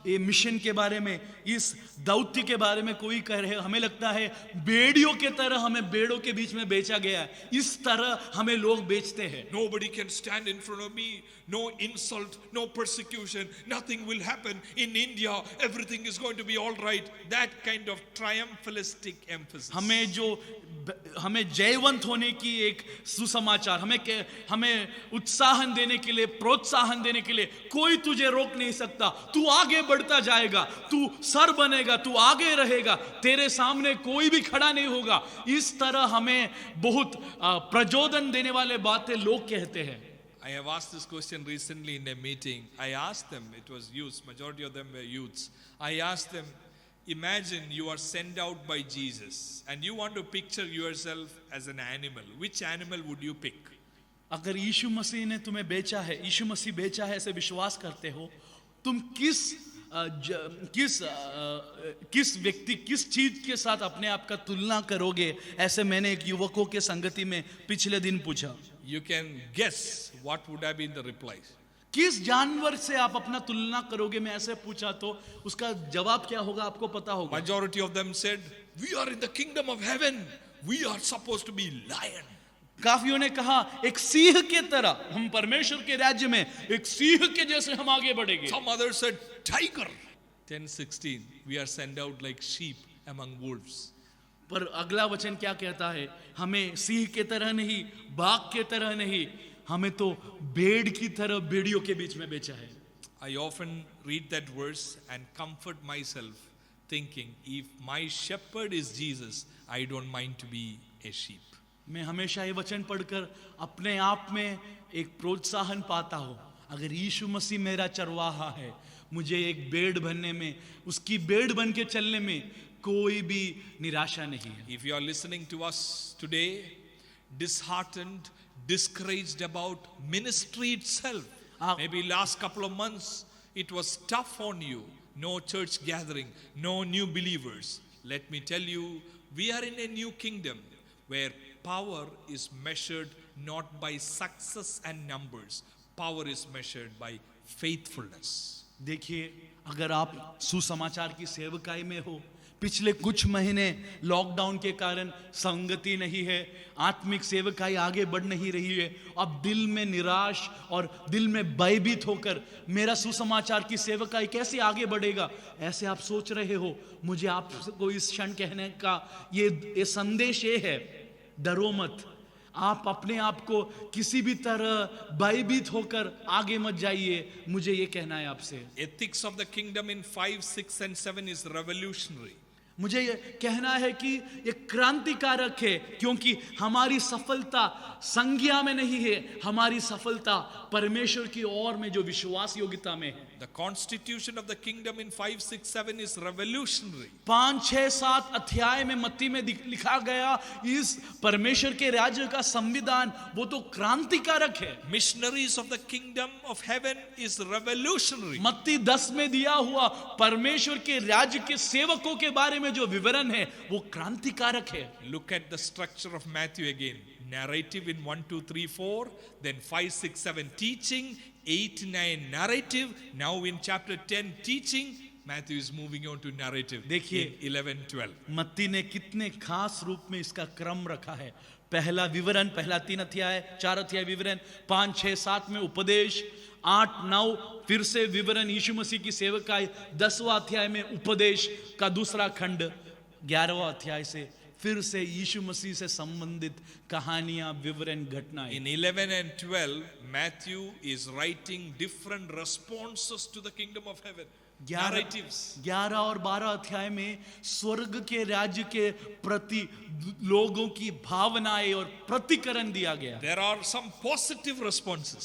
ये मिशन के बारे में, इस दौत्य के बारे में कोई कह रहे, हमें लगता है भेड़ियों के तरह हमें भेड़ों के बीच में बेचा गया है, इस तरह हमें लोग बेचते हैं। Nobody can stand in front of me, no insult, no persecution, nothing will happen in India, everything is going to be all right. That kind of triumphalistic emphasis. हमें जयवंत होने की एक सुसमाचार, हमें उत्साहन देने के लिए, प्रोत्साहन देने के लिए कोई तुझे रोक नहीं सकता, तू आगे बढ़ता जाएगा, तू सर बनेगा, तू आगे रहेगा, तेरे सामने कोई भी खड़ा नहीं होगा। इस तरह हमें बहुत प्रचोदन देने वाले बातें लोग कहते हैं। I have asked this question recently in a meeting. I asked them, it was youths, majority of them were youths. I asked them, imagine you are sent out by Jesus and you want to picture yourself as an animal. Which animal would you pick? अगर यीशु मसीह ने तुम्हें बेचा है, यीशु मसीह बेचा है ऐसे विश्वास करते हो, तुम किस व्यक्ति, किस चीज के साथ अपने आप का तुलना करोगे? ऐसे मैंने एक युवकों के संगति में पिछले दिन पूछा। You can guess what would have been the replies. किस जानवर से आप अपना तुलना करोगे? मैं ऐसे पूछा तो उसका जवाब क्या होगा आपको पता होगा? Majority of them said, we are in the kingdom of heaven. We are supposed to be lion. काफियों ने कहा एक सिंह के तरह हम परमेश्वर के राज्य में एक सिंह के जैसे हम आगे बढ़ेंगे। Some others said tiger. 10:16, we are sent out like sheep among wolves. पर अगला वचन क्या कहता है? हमें सिंह के तरह नहीं, बाघ के तरह नहीं, हमें तो भेड़ की तरह भेड़ियों के बीच में बेचा है। I often read that verse and comfort myself thinking, if my shepherd is Jesus, I don't mind to be a sheep. मैं हमेशा ये वचन पढ़कर अपने आप में एक प्रोत्साहन पाता हूँ, अगर यीशु मसीह मेरा चरवाहा है, मुझे एक भेड़ बनने में, उसकी भेड़ बन के चलने में कोई भी निराशा नहीं है। If you are listening to us today, disheartened, discouraged about ministry itself, maybe last couple of months it was tough on you, no church gathering, no new believers. Let me tell you, we are in a new kingdom where power is measured not by success and numbers. Power is measured by faithfulness. देखिए, अगर आप सुसमाचार की सेवकाई में हो, पिछले कुछ महीने लॉकडाउन के कारण संगति नहीं है, आत्मिक सेवकाई आगे बढ़ नहीं रही है, अब दिल में निराश और दिल में भयभीत होकर मेरा सुसमाचार की सेवकाई कैसे आगे बढ़ेगा, ऐसे आप सोच रहे हो, मुझे आपको इस क्षण कहने का ये संदेश ये है, डरो मत। आप अपने आप को किसी भी तरह भयभीत होकर आगे मत जाइए, मुझे ये कहना है आपसे। Ethics of the kingdom in 5, 6 and 7 is revolutionary. मुझे ये कहना है कि ये क्रांतिकारक है, क्योंकि हमारी सफलता संज्ञा में नहीं है, हमारी सफलता परमेश्वर की ओर में जो विश्वास योग्यता में है। The constitution of the kingdom in 5, 6, 7 is revolutionary. 5, 6, 7 अध्याय में मत्ती में लिखा गया इस परमेश्वर के राज्य का संविधान वो तो क्रांतिकारक है। Missionaries of the kingdom of heaven is revolutionary. मत्ती 10 में दिया हुआ परमेश्वर के राज्य के सेवकों के बारे में जो विवरण है वो क्रांतिकारक है। Look at the structure of Matthew again. Narrative in 1, 2, 3, 4, then 5, 6, 7 teaching, 8, 9 narrative. Now in chapter 10 teaching, Matthew is moving on to narrative. देखिए, in 11, 12. मत्ती ने कितने खास रूप में इसका क्रम रखा है। पहला विवरण, पहला 3 अध्याय, 4 अध्याय विवरण, 5, 6, 7 में उपदेश, 8, 9 फिर से विवरण यीशु मसीह की सेवकाई, 10वां अध्याय में उपदेश का दूसरा खंड, 11वां अध्याय से फिर से यीशु मसीह से संबंधित कहानियां, विवरण, घटनाएं। In 11 and 12, Matthew is writing different responses to the kingdom of heaven. Narratives. 11 और 12 अध्याय में स्वर्ग के राज्य के प्रति लोगों की भावनाएं और प्रतिकरण दिया गया। There are some positive responses,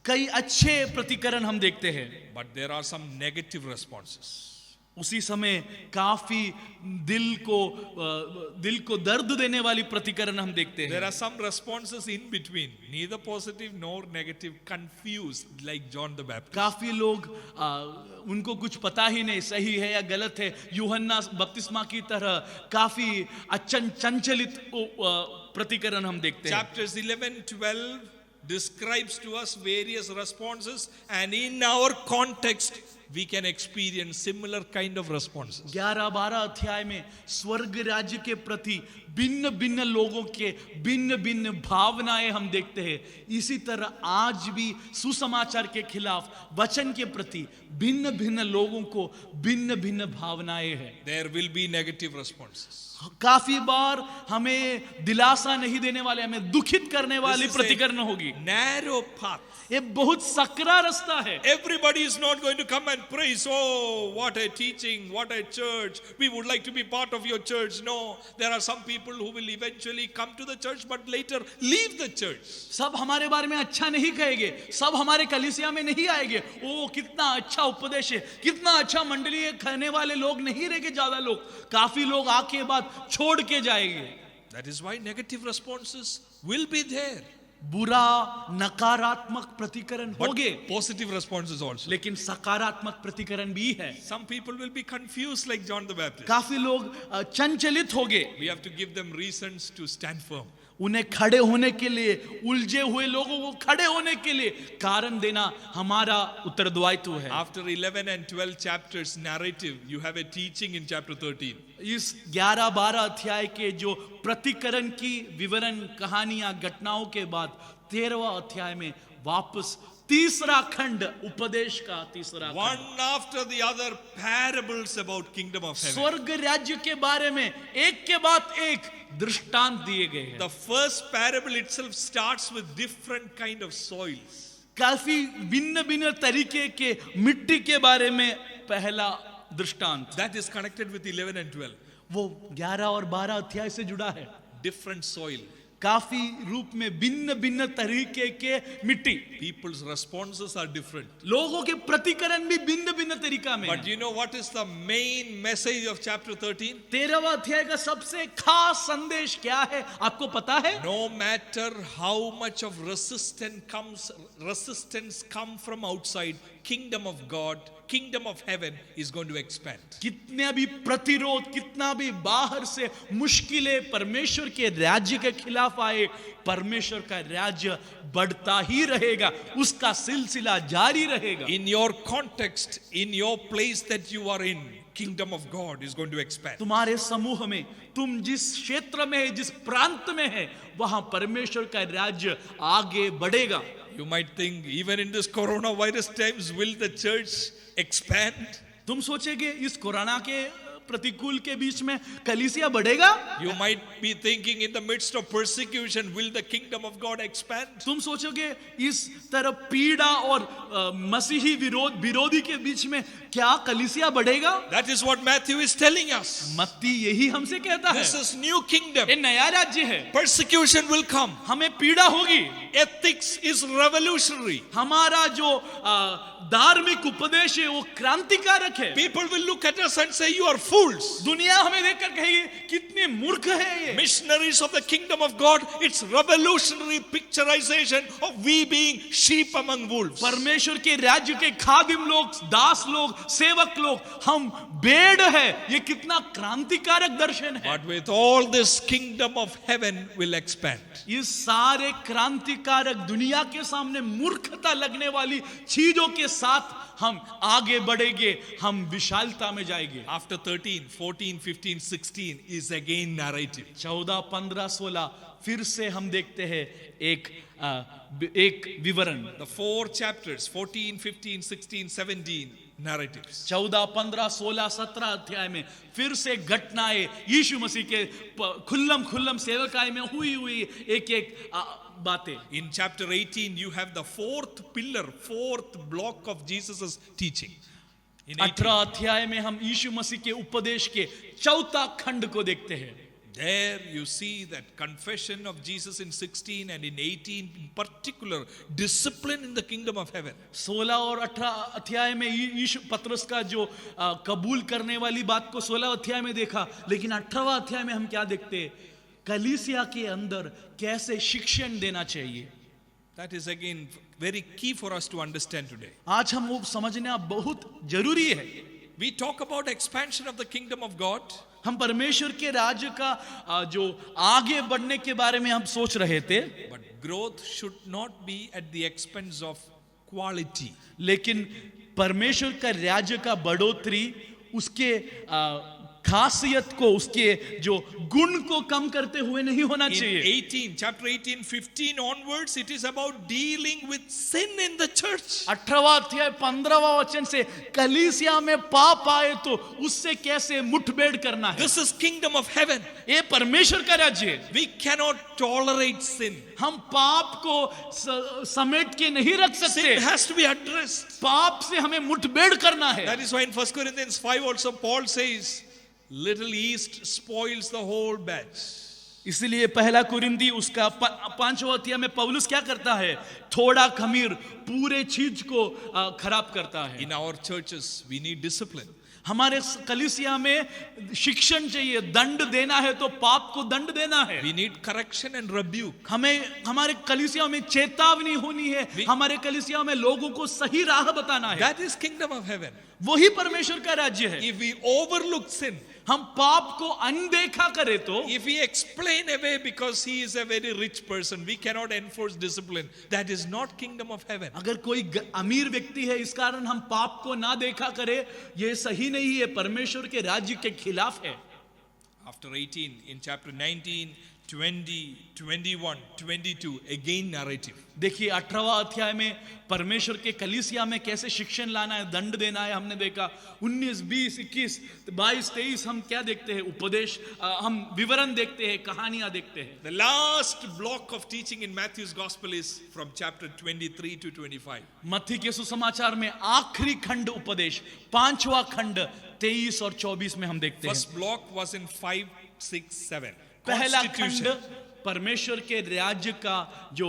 कई अच्छे प्रतिकरण हम देखते हैं, but there are some negative responses. उसी समय काफी दिल को दर्द देने वाली प्रतिकरण हम देखते There हैं। are some responses in between, neither positive nor negative, confused like John the Baptist. काफी लोग उनको कुछ पता ही नहीं सही है या गलत है, यूहन्ना बपतिस्मा की तरह काफी चंचलित प्रतिकरण हम देखते हैं। Chapters 11, 12 describes to us various responses, and in our context we can experience similar kind of responses. 11-12 अध्याय में स्वर्ग राज्य के प्रति भिन्न भिन्न लोगों के भिन्न भिन्न भावनाएं हम देखते हैं। इसी तरह आज भी सुसमाचार के खिलाफ वचन के प्रति भिन्न भिन्न लोगों को भिन्न भिन्न भावनाएं हैं। There will be negative responses. काफी बार हमें दिलासा नहीं देने वाले, हमें दुखित करने वाली This is प्रतिकरण होगी। a narrow path. ये बहुत सकरा रास्ता है। Everybody is not going to come and praise, oh, what a teaching, what a church. We would like to be part of your church. No, there are some people who will eventually come to the church but later leave the church. सब हमारे बारे में अच्छा नहीं कहेंगे, सब हमारे कलीसिया में नहीं आएंगे। ओ कितना अच्छा उपदेश है, कितना अच्छा मंडली है, कहने वाले लोग नहीं रहेंगे ज्यादा लोग, काफी लोग आके बाद छोड़ के जाएंगे। That is why negative responses will be there. बुरा नकारात्मक प्रतिकरण But होंगे, positive responses also. लेकिन सकारात्मक प्रतिकरण भी है। Some people will be confused like John the Baptist. काफी लोग चंचलित होंगे, We have to give them reasons to stand firm. उन्हें खड़े होने के लिए, उलझे हुए लोगों को खड़े होने के लिए कारण देना हमारा उत्तरदायित्व है। After 11 and 12 chapters narrative, you have a teaching in chapter 13. इस 11-12 अध्याय के जो प्रतिकरण की विवरण, कहानियां, घटनाओं के बाद 13वां अध्याय में वापस तीसरा खंड, उपदेश का तीसरा खंड, One after the other parables about kingdom of heaven. स्वर्ग राज्य के बारे में एक के बाद एक दृष्टांत दिए गए हैं। The first parable itself starts with different kind of soils. काफी भिन्न भिन्न तरीके के मिट्टी के बारे में पहला दृष्टांत, That is connected with 11 and 12. वो 11 और 12 अध्याय से जुड़ा है। Different soil. काफी रूप में भिन्न भिन्न तरीके के मिट्टी, People's responses are different. लोगों के प्रतिकरण भी भिन्न भिन्न तरीका में But है। you know what is the main message of chapter 13? 13वां अध्याय का सबसे खास संदेश क्या है, आपको पता है? No matter how much of resistance come from outside, kingdom of God, kingdom of heaven is going to expand. कितने भी प्रतिरोध, कितना भी बाहर से मुश्किलें परमेश्वर के राज्य के खिलाफ आए, परमेश्वर का राज्य बढ़ता ही रहेगा, उसका सिलसिला जारी रहेगा। In your context, in your place that you are in, kingdom of God is going to expand. तुम्हारे समूह में, तुम जिस क्षेत्र में है, जिस प्रांत में है, वहां परमेश्वर का राज्य आगे बढ़ेगा। You might think, even in this coronavirus times, will the church expand? तुम सोचेंगे इस कोरोना के प्रतिकूल के बीच में कलीसिया बढ़ेगा? You might be thinking, in the midst of persecution, will the kingdom of God expand? तुम सोचोगे इस तरह पीड़ा और मसीही विरोधी के बीच में क्या कलीसिया बढ़ेगा? That is what Matthew is telling us. मत्ती यही हमसे कहता है, This is new kingdom. ये नया राज्य है, Persecution will come. हमें पीड़ा होगी, Ethics is revolutionary. हमारा जो धार्मिक उपदेश है वो क्रांतिकारक है. People will look at us and say, you are fools. दुनिया हमें देखकर कहेगी कितने मूर्ख है ये. Missionaries of the kingdom of God, it's revolutionary picturization of we being sheep among wolves. परमेश्वर के राज्य के खादिम लोग, दास लोग, सेवक लोग, हम भेड़ है. ये कितना क्रांतिकारक दर्शन है. But with all this, kingdom of heaven will expand. ये सारे क्रांतिकारक दुनिया के सामने मूर्खता लगने वाली चीजों के साथ हम आगे बढ़ेंगे, हम विशालता में जाएंगे. After 13, 14, 15, 16 is again narrative. 14, 15, 16 फिर से हम देखते हैं एक विवरण. The 4 chapters, 14, 15, 16, 17 narratives. 14, 15, 16, 17 अध्याय में फिर से घटनाएं यीशु मसीह के खुल्लम सेवकाई में हुई एक बातें. In chapter 18, you have the fourth pillar, fourth block of Jesus' teaching. In 18 अध्याय में हम यीशु मसीह के उपदेश के चौथा खंड को देखते हैं. There you see that confession of Jesus in 16 and in 18 in particular, discipline in the kingdom of heaven. 16 और 18 अध्याय में यीशु पतरस का जो कबूल करने वाली बात को 16 अध्याय में देखा, लेकिन 18वां अध्याय में हम क्या देखते हैं? कलीसिया के अंदर कैसे शिक्षण देना चाहिए. That is again very key for us to understand today. आज हम वो समझना बहुत जरूरी है. We talk about expansion of the kingdom of God. हम परमेश्वर के राज्य का जो आगे बढ़ने के बारे में हम सोच रहे थे. But growth should not be at the expense of quality. लेकिन परमेश्वर का राज्य का बढ़ोतरी उसके खासियत को, उसके जो गुण को कम करते हुए नहीं होना चाहिए. Chapter 18, 15 onwards, it is about dealing with sin in the church. 18वां अध्याय 15वां वचन से कलीसिया में पाप आए तो उससे कैसे मुठभेड़ करना है. This is kingdom of heaven. ये परमेश्वर का राज्य है. We cannot tolerate sin. हम पाप को समेट के नहीं रख सकते. Sin has to be addressed. पाप से हमें मुठभेड़ करना है. That is why in 1 Corinthians 5 also Paul says, little yeast spoils the whole batch. इसलिए पहला कुरिन्थी उसका 5वां अध्याय में पौलुस क्या करता है? थोड़ा खमीर पूरे चीज को खराब करता है. In our churches we need discipline. हमारे कलीसिया में शिक्षण चाहिए. दंड देना है तो पाप को दंड देना है. We need correction and rebuke. हमें हमारे कलीसिया में चेतावनी होनी है. हमारे कलीसिया में लोगों को सही राह बताना है. That is kingdom of heaven. वही परमेश्वर का राज्य है. If we overlook sin, हम पाप को अनदेखा करें तो, if we explain away because he is a very rich person, we cannot enforce discipline. That is not kingdom of heaven. अगर कोई अमीर व्यक्ति है इस कारण हम पाप को ना देखा करें, ये सही नहीं है, परमेश्वर के राज्य के खिलाफ है. After 18, in chapter 19, 20, 21, 22, again narrative. देखिए 18वां अध्याय में परमेश्वर के कलीसिया में कैसे शिक्षण लाना है, दंड देना है, हमने देखा. 19, 20, 21, 22, 23 हम क्या देखते हैं? उपदेश, हम विवरण देखते हैं, कहानियां देखते हैं. The last block of teaching in Matthew's gospel is from chapter 23 to 25. मत्ती के सुसमाचार में आखिरी खंड उपदेश, 5वां खंड 23 और 24 में हम देखते हैं. First block was in 5, 6, 7. पहला खंड परमेश्वर के राज्य का जो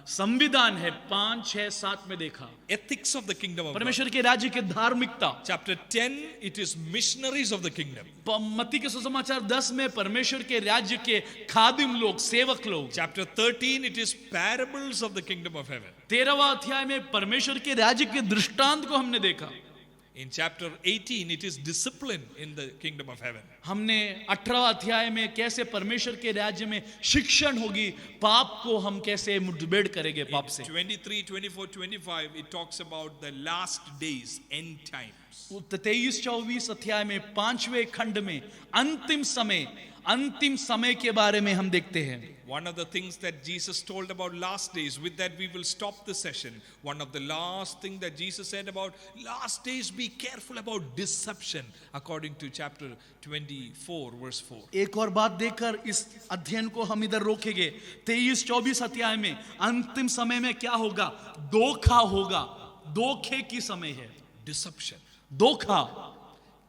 संविधान है 5, 6, 7 में देखा. Ethics of the kingdom of God. परमेश्वर के राज्य के धार्मिकता. Chapter 10, it is missionaries of the kingdom. मत्ती के सुसमाचार 10 में परमेश्वर के राज्य के खादिम लोग, सेवक लोग. Chapter 13, it is parables of the kingdom of heaven. 13वां अध्याय में परमेश्वर के राज्य के दृष्टांत को हमने देखा. In chapter 18, it is discipline in the kingdom of heaven. हमने 18वां अध्याय में कैसे परमेश्वर के राज्य में शिक्षण होगी, पाप को हम कैसे मुठभेड़ करेंगे पाप से. 23, 24, 25, it talks about the last days, end times. 23-24 अध्याय में 5वें खंड में अंतिम समय, अंतिम समय के बारे में हम देखते हैं। One of the things that Jesus told about last days, with that we will stop the session. One of the last thing that Jesus said about last days, be careful about deception, according to chapter 24 verse 4. एक और बात देखकर इस अध्ययन को हम इधर रोकेंगे। 23-24 अध्याय में अंतिम समय में क्या होगा? धोखा होगा। धोखे की समय है। Deception. धोखा।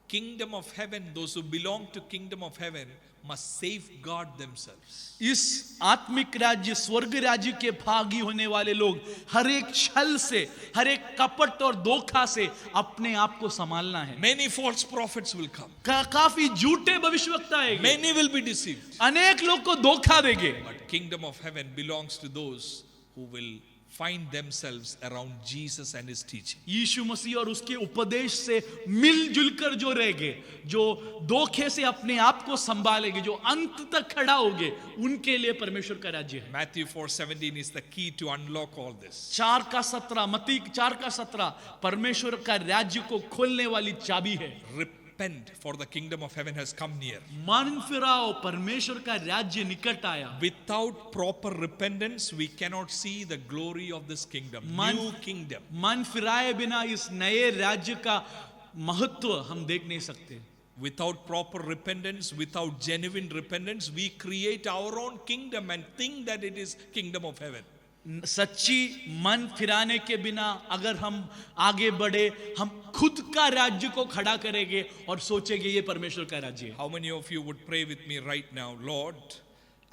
Kingdom of heaven, those who belong to kingdom of heaven must safeguard themselves. इस आत्मिक राज्य, स्वर्ग राज्य के भागी होने वाले लोग हर एक छल से, हर एक कपट और धोखा से अपने आप को संभालना है। Many false prophets will come. काफी झूठे भविष्यवक्ता आएंगे। Many will be deceived. अनेक लोग को धोखा देंगे। But kingdom of heaven belongs to those who will find themselves around Jesus and his teaching. यीशु मसीह और उसके उपदेश से मिलजुल कर जो रहेंगे, जो धोखे से अपने आप को संभालेंगे, जो अंत तक खड़ा होंगे, उनके लिए परमेश्वर का राज्य है। Matthew 4:17 is the key to unlock all this. 4:17 मत्ती 4:17 परमेश्वर का राज्य को खोलने वाली चाबी है। Repent, for the kingdom of heaven has come near. मन फिराओ, परमेश्वर का राज्य निकट आया। Without proper repentance, we cannot see the glory of this kingdom, new kingdom. मन फिराए बिना इस नए राज्य का महत्व हम देख नहीं सकते। Without proper repentance, without genuine repentance, we create our own kingdom and think that it is kingdom of heaven. सच्ची मन फिराने के बिना अगर हम आगे बढ़े, हम खुद का राज्य को खड़ा करेंगे और सोचेंगे ये परमेश्वर का राज्य है। How many of you would pray with me right now? Lord,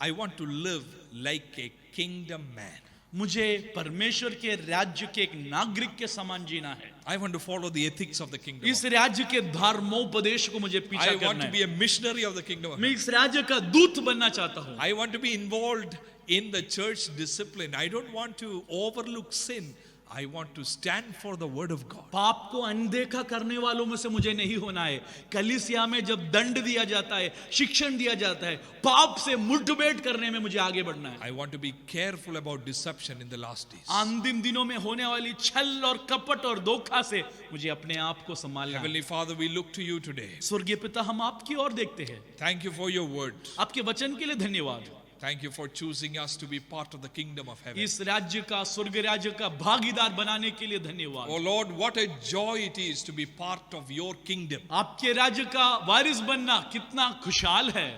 I want to live like a kingdom man. मुझे परमेश्वर के राज्य के एक नागरिक के समान जीना है। I want to follow the ethics of the kingdom. इस राज्य के धर्मोपदेश को मुझे पीछा I want करना to है। be a missionary of the kingdom. मैं इस राज्य का दूत बनना चाहता हूँ। I want to be involved in the church discipline. I don't want to overlook sin. I want to stand for the word of God. पाप को अनदेखा करने वालों में से मुझे नहीं होना है। कलीसिया में जब दंड दिया जाता है, शिक्षण दिया जाता है, पाप से मुठभेड़ करने में मुझे आगे बढ़ना है। I want to be careful about deception in the last days. अंतिम दिनों में होने वाली छल और कपट और धोखा से मुझे अपने आप को संभालना है। Heavenly Father, we look to you today. स्वर्गीय पिता, हम आपकी ओर देखते हैं। Thank you for your word. आपके वचन के लिए धन्यवाद। Thank you for choosing us to be part of the kingdom of heaven. इस राज्य का, स्वर्ग राज्य का भागीदार बनाने के लिए धन्यवाद। Oh Lord, what a joy it is to be part of your kingdom. आपके राज्य का वारिस बनना कितना खुशहाल है।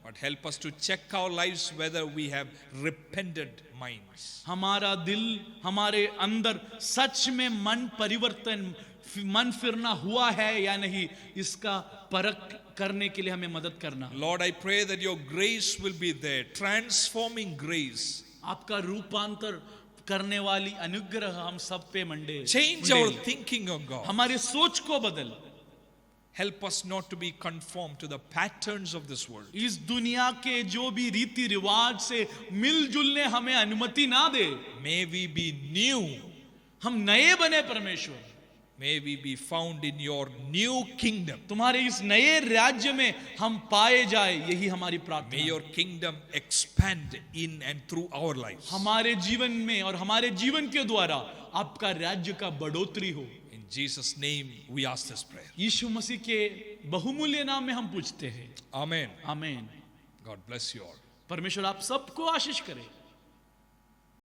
But help us to check our lives whether we have repented minds. हमारा दिल, हमारे अंदर सच में मन परिवर्तन, मन फिरना हुआ है या नहीं, इसका परख करने के लिए हमें मदद करना। Lord, I pray that your grace will be there, transforming grace. आपका रूपांतर करने वाली अनुग्रह हम सब पे Monday. Change our thinking, oh God. हमारे सोच को बदल। Help us not to be conformed to the patterns of this world. इस दुनिया के जो भी रीति रिवाज से मिलजुलने हमें अनुमति ना दे। May we be new. हम नए बने परमेश्वर। May we be found in your new kingdom. तुम्हारे इस नए राज्य में हम पाए जाए, यही हमारी प्रार्थना। May your kingdom expand in and through our lives. हमारे जीवन में और हमारे जीवन के द्वारा आपका राज्य का बढ़ोतरी हो। In Jesus' name we ask this prayer. यीशु मसीह के बहुमूल्य नाम में हम पूछते हैं। Amen. आमीन। God bless you all. परमेश्वर आप सबको आशीष करे।